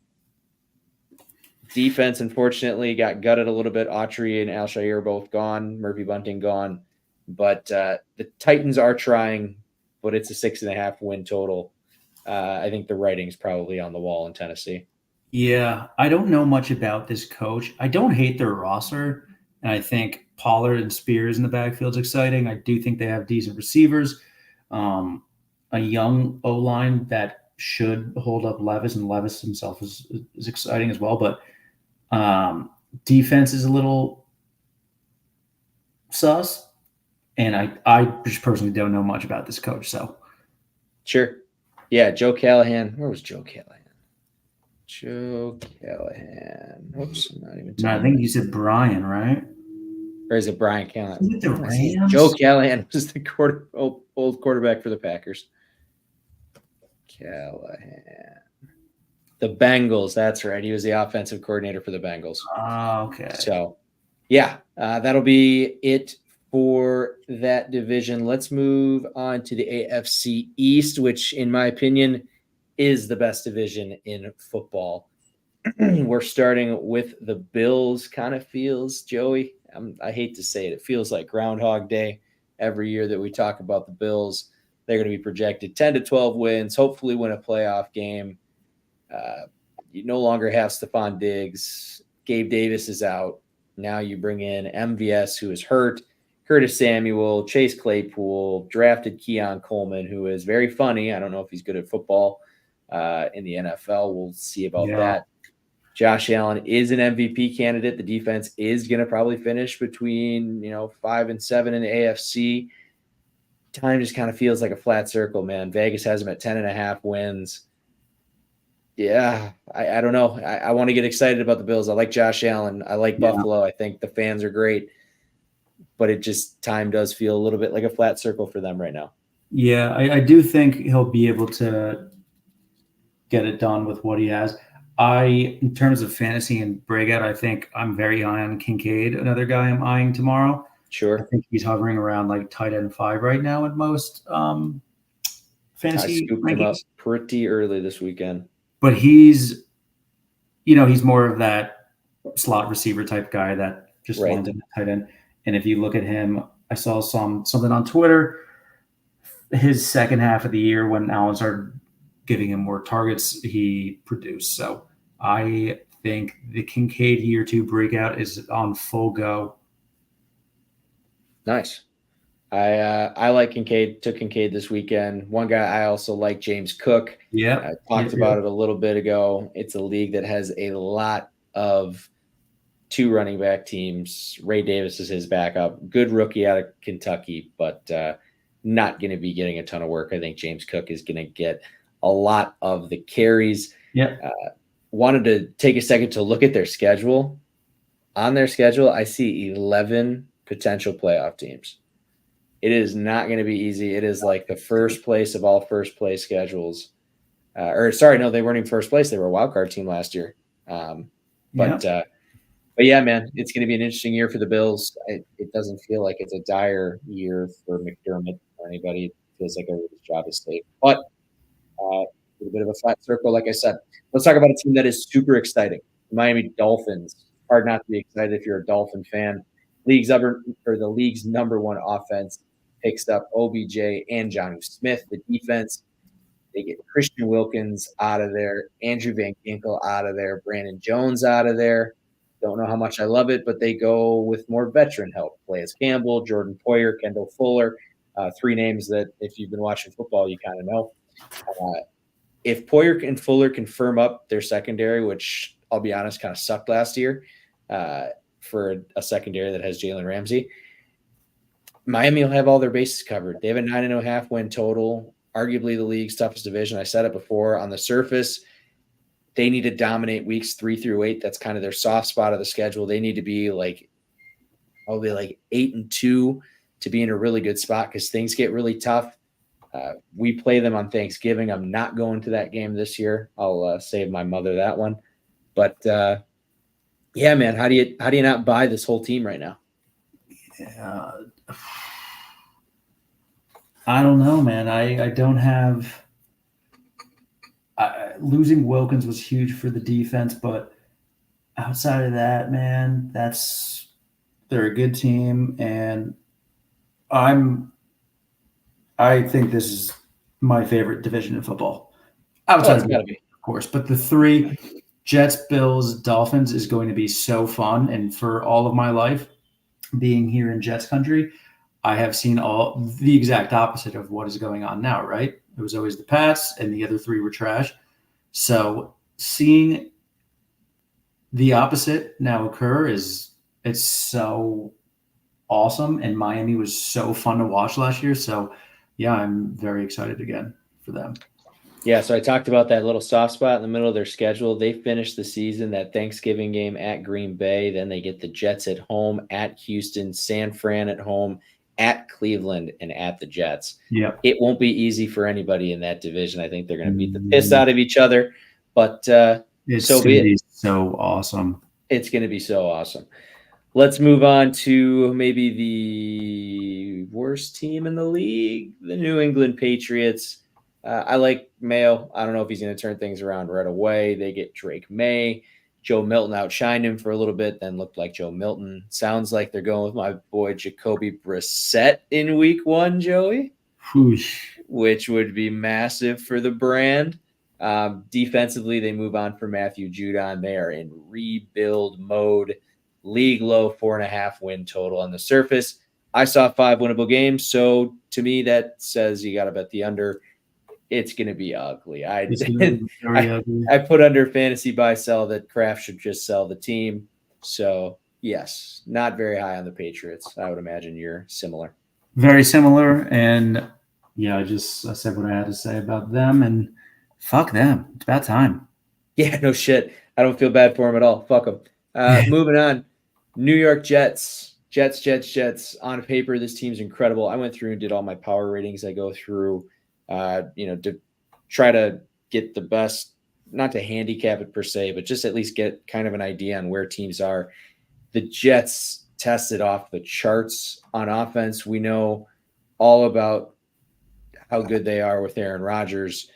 Defense, unfortunately, got gutted a little bit. Autry and Alshire are both gone. Murphy Bunting gone. But the Titans are trying, but it's a 6.5 win total. I think the writing's probably on the wall in Tennessee. Yeah, I don't know much about this coach. I don't hate their roster, and I think Pollard and Spears in the backfield's exciting. I do think they have decent receivers. A young O-line that should hold up Levis, and Levis himself is exciting as well. But defense is a little sus, and I just personally don't know much about this coach. So, sure, yeah, Joe Callahan. Where was Joe Callahan? Oops, I'm not even. No, I think you said Brian, right? Or is it Brian Callahan? Is it the Rams? Joe Callahan was the old quarterback for the Packers. Callahan. The Bengals, that's right. He was the offensive coordinator for the Bengals. Oh, okay. So, yeah, that'll be it for that division. Let's move on to the AFC East, which, in my opinion, is the best division in football. We're starting with the Bills. Kind of feels, Joey, I hate to say it, it feels like Groundhog Day every year that we talk about the Bills. They're going to be projected 10 to 12 wins, hopefully win a playoff game. You no longer have Stephon Diggs. Gabe Davis is out. Now you bring in MVS, who is hurt, Curtis Samuel, Chase Claypool, drafted Keon Coleman, who is very funny. I don't know if he's good at football in the NFL. We'll see about that. Josh Allen is an MVP candidate. The defense is going to probably finish between 5 and 7 in the AFC. Time just kind of feels like a flat circle, man. Vegas has them at 10.5 wins. Yeah, I don't know. I want to get excited about the Bills. I like Josh Allen. I like Buffalo. I think the fans are great. But time does feel a little bit like a flat circle for them right now. Yeah, I do think he'll be able to get it done with what he has. In terms of fantasy and breakout, I think I'm very high on Kincaid, another guy I'm eyeing tomorrow. Sure. I think he's hovering around like tight end 5 right now at most fantasy. I scooped him up pretty early this weekend. But he's more of that slot receiver type guy that just Right. lines up at tight end. And if you look at him, I saw something on Twitter. His second half of the year, when Allen started giving him more targets, he produced. So I think the Kincaid year 2 breakout is on full go. Nice. I like Kincaid. Took Kincaid this weekend. One guy I also like, James Cook. Yeah, I talked about it a little bit ago. It's a league that has a lot of 2 running back teams. Ray Davis is his backup. Good rookie out of Kentucky, but not going to be getting a ton of work. I think James Cook is going to get a lot of the carries. Yeah. Wanted to take a second to look at their schedule. On their schedule, I see 11 potential playoff teams. It is not going to be easy. It is like the first place of all first place schedules. They weren't even first place. They were a wild card team last year. But yeah, man, it's going to be an interesting year for the Bills. It doesn't feel like it's a dire year for McDermott or anybody. It feels like everybody's job is safe. But a bit of a flat circle, like I said. Let's talk about a team that is super exciting. The Miami Dolphins. Hard not to be excited if you're a Dolphin fan. The league's number 1 offense picks up OBJ and Johnny Smith. The defense, they get Christian Wilkins out of there, Andrew Van Ginkel out of there, Brandon Jones out of there. Don't know how much I love it, but they go with more veteran help. Calais Campbell, Jordan Poyer, Kendall Fuller, 3 names that if you've been watching football, you kind of know. If Poyer and Fuller can firm up their secondary, which I'll be honest, kind of sucked last year for a secondary that has Jalen Ramsey, Miami will have all their bases covered. They have a 9.5 win total, arguably the league's toughest division. I said it before. On the surface, they need to dominate weeks 3 through 8. That's kind of their soft spot of the schedule. They need to be probably 8-2 to be in a really good spot because things get really tough. We play them on Thanksgiving. I'm not going to that game this year. I'll save my mother that one. But yeah, man, how do you not buy this whole team right now? I don't know, man. I don't have. Losing Wilkins was huge for the defense, but outside of that, man, they're a good team, and I think this is my favorite division in football. Outside of course, but the 3 Jets, Bills, Dolphins is going to be so fun. And for all of my life being here in Jets country, I have seen all the exact opposite of what is going on now, right? It was always the Pats and the other 3 were trash. So seeing the opposite now occur it's so awesome. And Miami was so fun to watch last year. So yeah, I'm very excited again for them. Yeah, so I talked about that little soft spot in the middle of their schedule. They finished the season, that Thanksgiving game at Green Bay. Then they get the Jets at home, at Houston, San Fran at home, at Cleveland, and at the Jets. Yeah, it won't be easy for anybody in that division. I think they're going to beat the piss out of each other, but it's so going to be so awesome. It's going to be so awesome. Let's move on to maybe the worst team in the league, the New England Patriots. I like Mayo. I don't know if he's going to turn things around right away. They get Drake May. Joe Milton outshined him for a little bit, then looked like Joe Milton. Sounds like they're going with my boy Jacoby Brissett in week 1, Joey. Whoosh. Which would be massive for the brand. Defensively, they move on from Matthew Judon. They are in rebuild mode. League low 4.5 win total on the surface. I saw 5 winnable games, so to me that says you got to bet the under. It's going to be ugly. I put under fantasy buy sell that Kraft should just sell the team. So yes, not very high on the Patriots. I would imagine you're similar. Very similar, and yeah, I said what I had to say about them, and fuck them. It's about time. Yeah, no shit. I don't feel bad for them at all. Fuck them. Moving on. New York Jets. Jets. On paper, this team's incredible. I went through and did all my power ratings. I go through, to try to get the best, not to handicap it per se, but just at least get kind of an idea on where teams are. The Jets tested off the charts on offense. We know all about how good they are with Aaron Rodgers,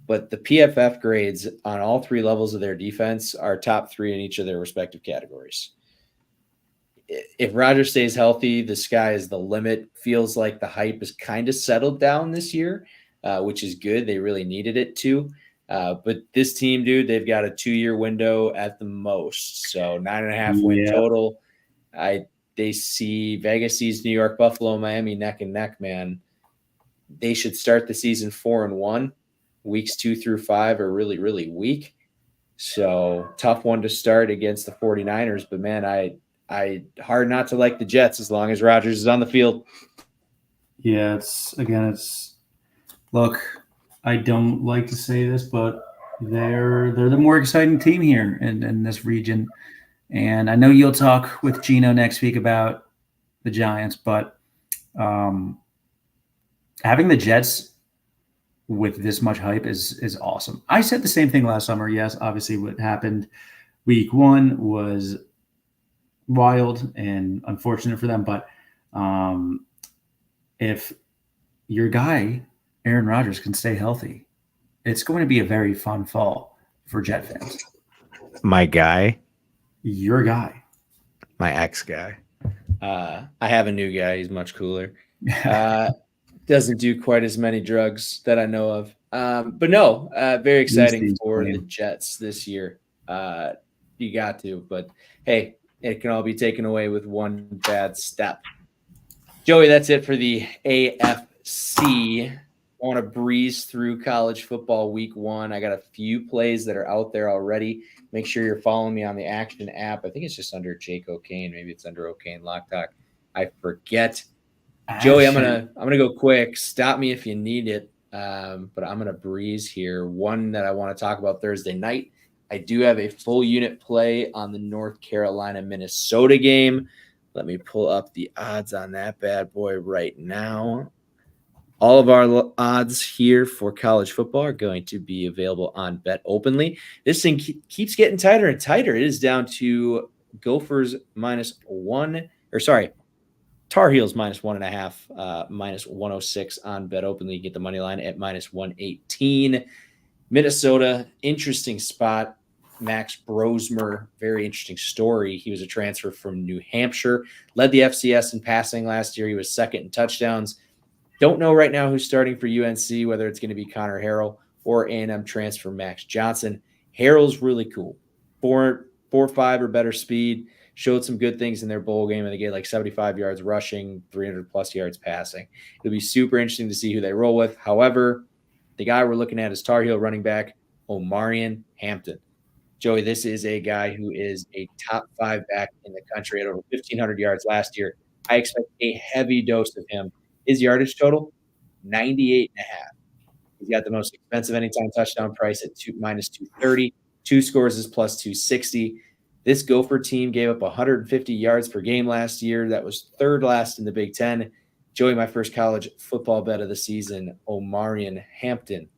but the PFF grades on all 3 levels of their defense are top 3 in each of their respective categories. if Rodgers stays healthy, the sky is the limit. Feels like the hype is kind of settled down this year, which is good. They really needed it to. But this team, dude, they've got a 2-year window at the most. So 9.5 win Yeah. total. They see Vegas sees New York, Buffalo, Miami neck and neck, man. They should start the season 4-1. Weeks 2 through 5 are really, really weak. So tough one to start against the 49ers. But man, I hard not to like the Jets as long as Rodgers is on the field. Yeah, look, I don't like to say this, but they're the more exciting team here in this region. And I know you'll talk with Gino next week about the Giants, but having the Jets with this much hype is awesome. I said the same thing last summer. Yes, obviously what happened week 1 was wild and unfortunate for them, but if your guy Aaron Rodgers can stay healthy, it's going to be a very fun fall for Jet fans. My guy, your guy, my ex guy. I have a new guy. He's much cooler. Doesn't do quite as many drugs that I know of. But no, very exciting for the Jets this year. You got to, but hey, it can all be taken away with one bad step. Joey, that's it for the AFC. I want to breeze through college football week 1. I got a few plays that are out there already. Make sure you're following me on the Action app. I think it's just under Jake O'Kane. Maybe it's under O'Kane Lock Talk. I forget. Joey, I'm gonna go quick. Stop me if you need it. But I'm gonna breeze here. One that I want to talk about Thursday night. I do have a full unit play on the North Carolina-Minnesota game. Let me pull up the odds on that bad boy right now. All of our odds here for college football are going to be available on Bet Openly. This thing keeps getting tighter and tighter. It is down to Gophers Tar Heels -1.5, -106 on Bet Openly. You get the money line at -118. Minnesota, interesting spot. Max Brosmer, very interesting story. He was a transfer from New Hampshire, led the FCS in passing last year. He was second in touchdowns. Don't know right now who's starting for UNC, whether it's going to be Connor Harrell or A&M transfer Max Johnson. Harrell's really cool. 4.5 or better speed. Showed some good things in their bowl game, and they get like 75 yards rushing, 300-plus yards passing. It'll be super interesting to see who they roll with. However, the guy we're looking at is Tar Heel running back Omarion Hampton. Joey, this is a guy who is a top 5 back in the country at over 1,500 yards last year. I expect a heavy dose of him. His yardage total, 98.5. He's got the most expensive anytime touchdown price at -230. 2 scores is +260. This Gopher team gave up 150 yards per game last year. That was 3rd last in the Big Ten. Joey, my first college football bet of the season, Omarion Hampton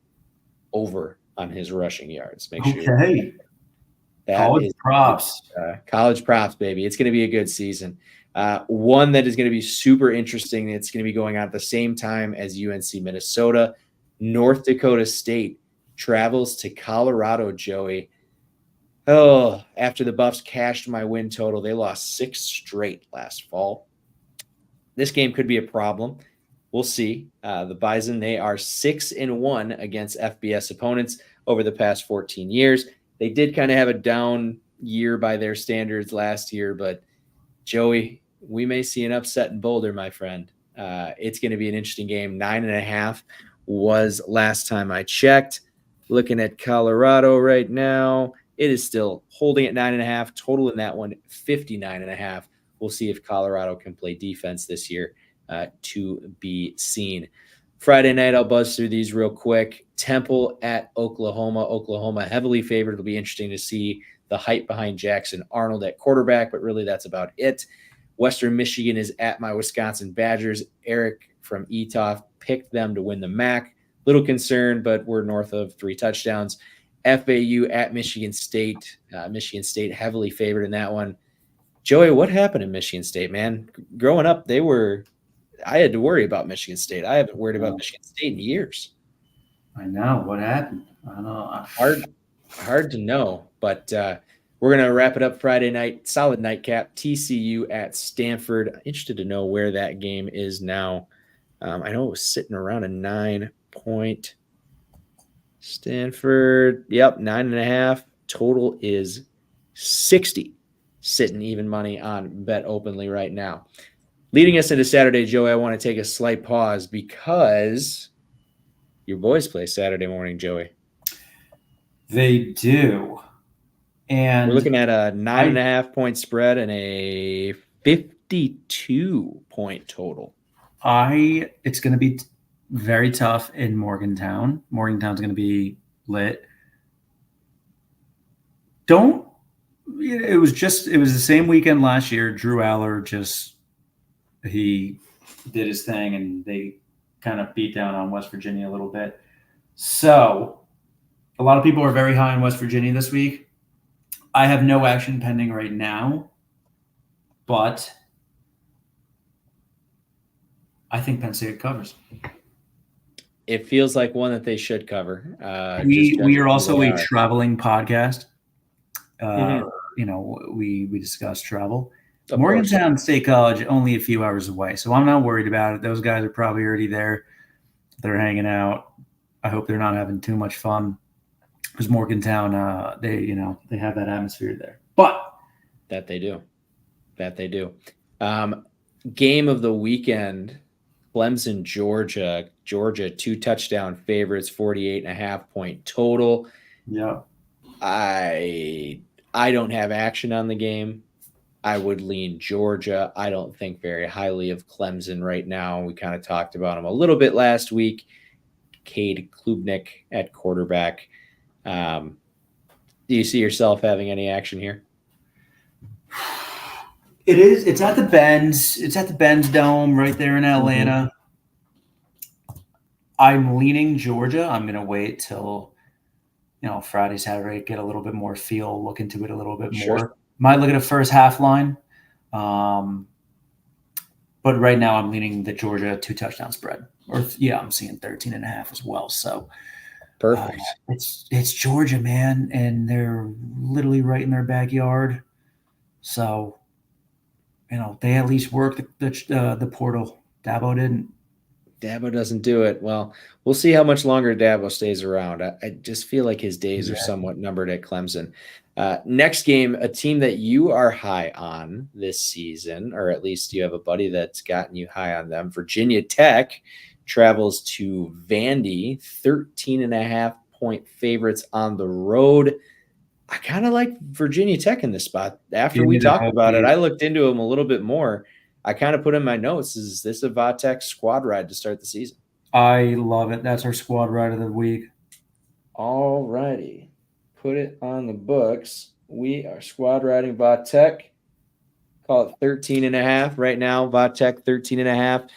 over on his rushing yards. Make sure. Okay. College props. College props, baby. It's going to be a good season. One that is going to be super interesting. It's going to be going on at the same time as UNC Minnesota. North Dakota State travels to Colorado, Joey. Oh, after the Buffs cashed my win total, they lost 6 straight last fall. This game could be a problem. We'll see. The Bison, they are 6-1 against FBS opponents over the past 14 years. They did kind of have a down year by their standards last year, but Joey, we may see an upset in Boulder, my friend. It's going to be an interesting game. 9.5 was last time I checked. Looking at Colorado right now, it is still holding at 9.5. Total in that one, 59.5. We'll see if Colorado can play defense this year, to be seen. Friday night, I'll buzz through these real quick. Temple at Oklahoma. Oklahoma heavily favored. It'll be interesting to see the hype behind Jackson Arnold at quarterback, but really that's about it. Western Michigan is at my Wisconsin Badgers. Eric from Etoff picked them to win the MAC. Little concerned, but we're north of 3 touchdowns. FAU at Michigan State. Michigan State heavily favored in that one. Joey, what happened in Michigan State, man? Growing up, I had to worry about Michigan State. I haven't worried about Michigan State in years. I know. What happened? I don't know. Hard to know. But We're going to wrap it up Friday night. Solid nightcap. TCU at Stanford. Interested to know where that game is now. I know it was sitting around a 9-point. Stanford, yep, 9.5. Total is 60. Sitting even money on Bet Openly right now. Leading us into Saturday, Joey, I want to take a slight pause because your boys play Saturday morning, Joey. They do. And we're looking at a 9.5-point spread and a 52-point total. It's going to be very tough in Morgantown. Morgantown's going to be lit. It was the same weekend last year. Drew Aller he did his thing and they kind of beat down on West Virginia a little bit. So a lot of people are very high on West Virginia this week. I have no action pending right now, but I think Penn State covers. It feels like one that they should cover. We are also a traveling podcast. Mm-hmm. We discuss travel. Of Morgantown State College, only a few hours away, so I'm not worried about it. Those guys are probably already there. They're hanging out. I hope they're not having too much fun because Morgantown, they have that atmosphere there. But that they do. Game of the weekend. Clemson, Georgia, 2-touchdown favorites, 48.5-point total. Yeah. I don't have action on the game. I would lean Georgia. I don't think very highly of Clemson right now. We kind of talked about him a little bit last week. Cade Klubnik at quarterback. Do you see yourself having any action here? It is. It's at the Benz. It's at the Benz Dome right there in Atlanta. Mm-hmm. I'm leaning Georgia. I'm going to wait till, Friday, Saturday, get a little bit more feel, look into it a little bit more. Might look at a first half line. But right now I'm leaning the Georgia 2-touchdown spread. I'm seeing 13.5 as well. So perfect. It's Georgia, man. And they're literally right in their backyard. So, they at least worked the portal. Dabo didn't. Dabo doesn't do it. Well, we'll see how much longer Dabo stays around. I just feel like his days are somewhat numbered at Clemson. Next game, a team that you are high on this season, or at least you have a buddy that's gotten you high on them. Virginia Tech travels to Vandy, 13.5-point favorites on the road. I kind of like Virginia Tech in this spot. After we talked about it, I looked into them a little bit more. I kind of put in my notes, is this a Vatek squad ride to start the season? I love it. That's our squad ride of the week. All righty. Put it on the books. We are squad riding Vatek. Call it 13.5 right now. Vatek 13.5.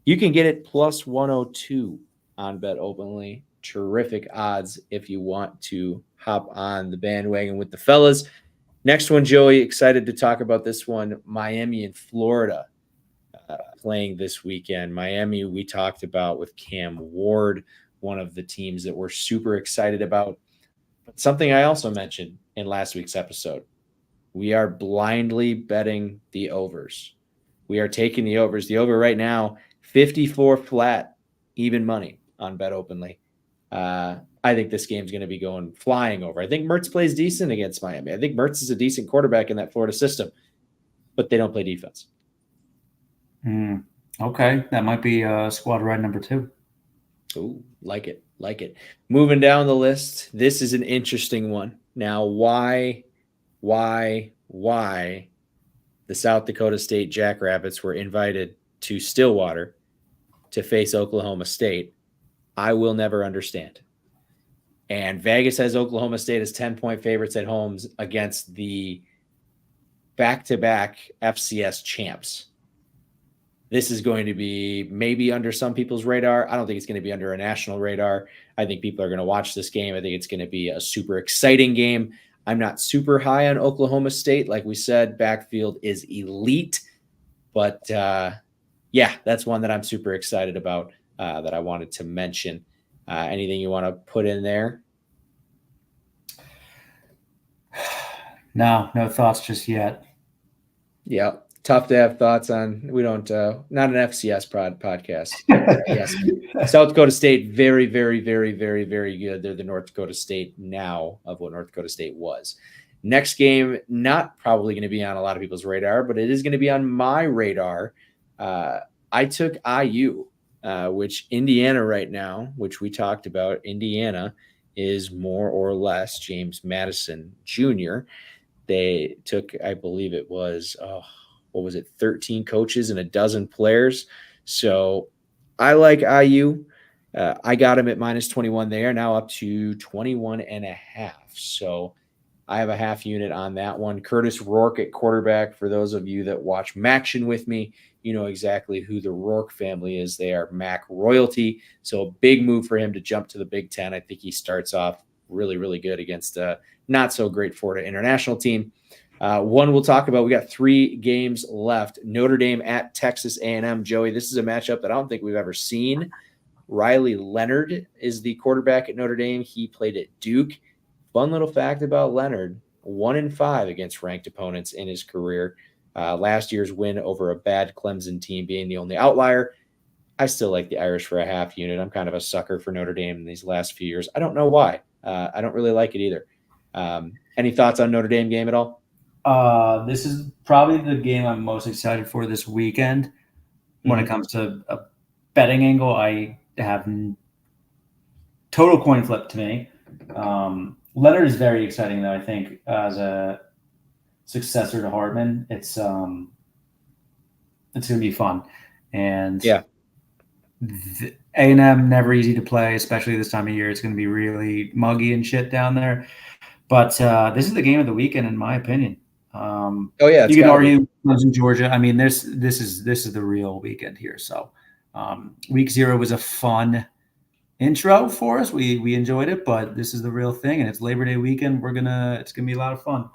You can get it plus 102 on Bet Openly. Terrific odds if you want to hop on the bandwagon with the fellas. Next one, Joey, excited to talk about this one. Miami and Florida playing this weekend. Miami, we talked about with Cam Ward, one of the teams that we're super excited about. But something I also mentioned in last week's episode, we are blindly betting the overs. We are taking the overs. The over right now, 54 flat, even money on Bet Openly. I think this game's going to be going flying over. I think Mertz plays decent against Miami. I think Mertz is a decent quarterback in that Florida system, but they don't play defense. Okay. That might be squad ride number 2. Ooh, like it. Moving down the list, this is an interesting one. Now, why the South Dakota State Jackrabbits were invited to Stillwater to face Oklahoma State, I will never understand. And Vegas has Oklahoma State as 10-point favorites at home against the back-to-back FCS champs. This is going to be maybe under some people's radar. I don't think it's going to be under a national radar. I think people are going to watch this game. I think it's going to be a super exciting game. I'm not super high on Oklahoma State. Like we said, backfield is elite. But, that's one that I'm super excited about that I wanted to mention. Anything you want to put in there? No thoughts just yet. Yeah, tough to have thoughts on. We don't, not an FCS podcast. Yes, South Dakota State, very, very, very, very, very good. They're the North Dakota State now of what North Dakota State was. Next game, not probably going to be on a lot of people's radar, but it is going to be on my radar. I took IU, which Indiana right now, which we talked about, Indiana is more or less James Madison Jr. They took, I believe it was, 13 coaches and a dozen players. So I like IU. I got him at minus 21 there, now up to 21.5. So I have a half unit on that one. Curtis Rourke at quarterback. For those of you that watch Maction with me, you know exactly who the Rourke family is. They are Mac royalty. So a big move for him to jump to the Big Ten. I think he starts off really, really good against a not so great Florida international team. One we'll talk about. We got 3 games left. Notre Dame at Texas A&M. Joey, this is a matchup that I don't think we've ever seen. Riley Leonard is the quarterback at Notre Dame. He played at Duke. Fun little fact about Leonard, 1-5 against ranked opponents in his career. Last year's win over a bad Clemson team being the only outlier. I still like the Irish for a half unit. I'm kind of a sucker for Notre Dame in these last few years. I don't know why. I don't really like it either. Any thoughts on Notre Dame game at all? This is probably the game I'm most excited for this weekend. When it comes to a betting angle, I have total coin flip to me. Leonard is very exciting, though. I think as a successor to Hartman, it's going to be fun. And yeah, A&M never easy to play, especially this time of year. It's going to be really muggy and shit down there. But this is the game of the weekend, in my opinion. Oh yeah, you can argue in Georgia. I mean, this is the real weekend here. So week 0 was a fun intro for us. We enjoyed it, but this is the real thing, and it's Labor Day weekend. It's gonna be a lot of fun.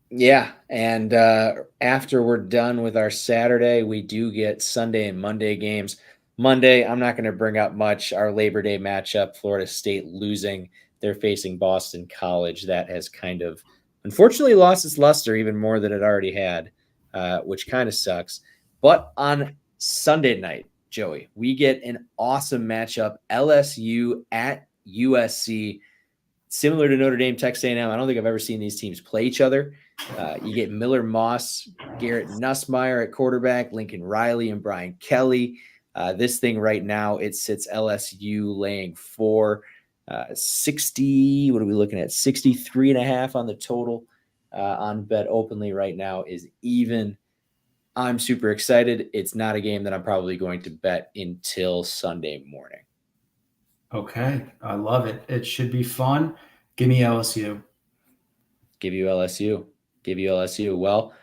Yeah, and after we're done with our Saturday, we do get Sunday and Monday games. Monday, I'm not going to bring up much. Our Labor Day matchup, Florida State losing. They're facing Boston College. That has kind of, unfortunately, lost its luster even more than it already had, which kind of sucks. But on Sunday night, Joey, we get an awesome matchup, LSU at USC. Similar to Notre Dame, Texas A&M, I don't think I've ever seen these teams play each other. You get Miller Moss, Garrett Nussmeier at quarterback, Lincoln Riley and Brian Kelly. This thing right now, it sits LSU laying 60. What are we looking at? 63.5 on the total on Bet Openly right now is even. I'm super excited. It's not a game that I'm probably going to bet until Sunday morning. Okay. I love it. It should be fun. Give me LSU. Give you LSU. Well,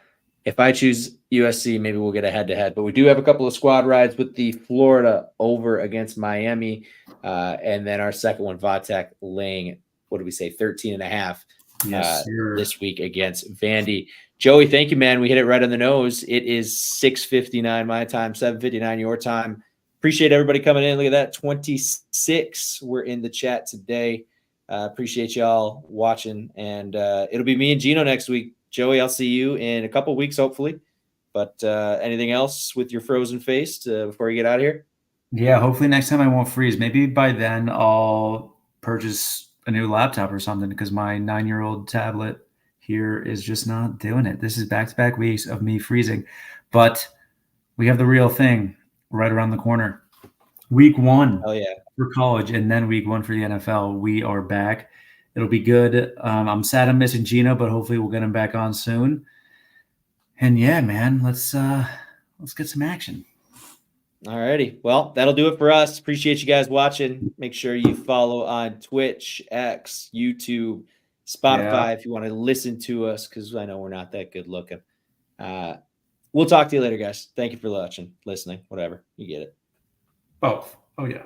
if I choose USC, maybe we'll get a head-to-head. But we do have a couple of squad rides with the Florida over against Miami. And then our second one, Vatek, laying, 13.5 this week against Vandy. Joey, thank you, man. We hit it right on the nose. It is 6:59 my time, 7:59 your time. Appreciate everybody coming in. Look at that, 26. We're in the chat today. Appreciate y'all watching. And it'll be me and Gino next week. Joey, I'll see you in a couple weeks, hopefully. But anything else with your frozen face before you get out of here? Yeah, hopefully next time I won't freeze. Maybe by then I'll purchase a new laptop or something because my 9-year-old tablet here is just not doing it. This is back-to-back weeks of me freezing. But we have the real thing right around the corner. Week 1 for college and then week 1 for the NFL. We are back. It'll be good. I'm sad I'm missing Gino, but hopefully we'll get him back on soon. And yeah, man, let's get some action. All righty. Well, that'll do it for us. Appreciate you guys watching. Make sure you follow on Twitch, X, YouTube, Spotify if you want to listen to us, because I know we're not that good looking. We'll talk to you later, guys. Thank you for watching, listening, whatever. You get it. Both. Oh, yeah.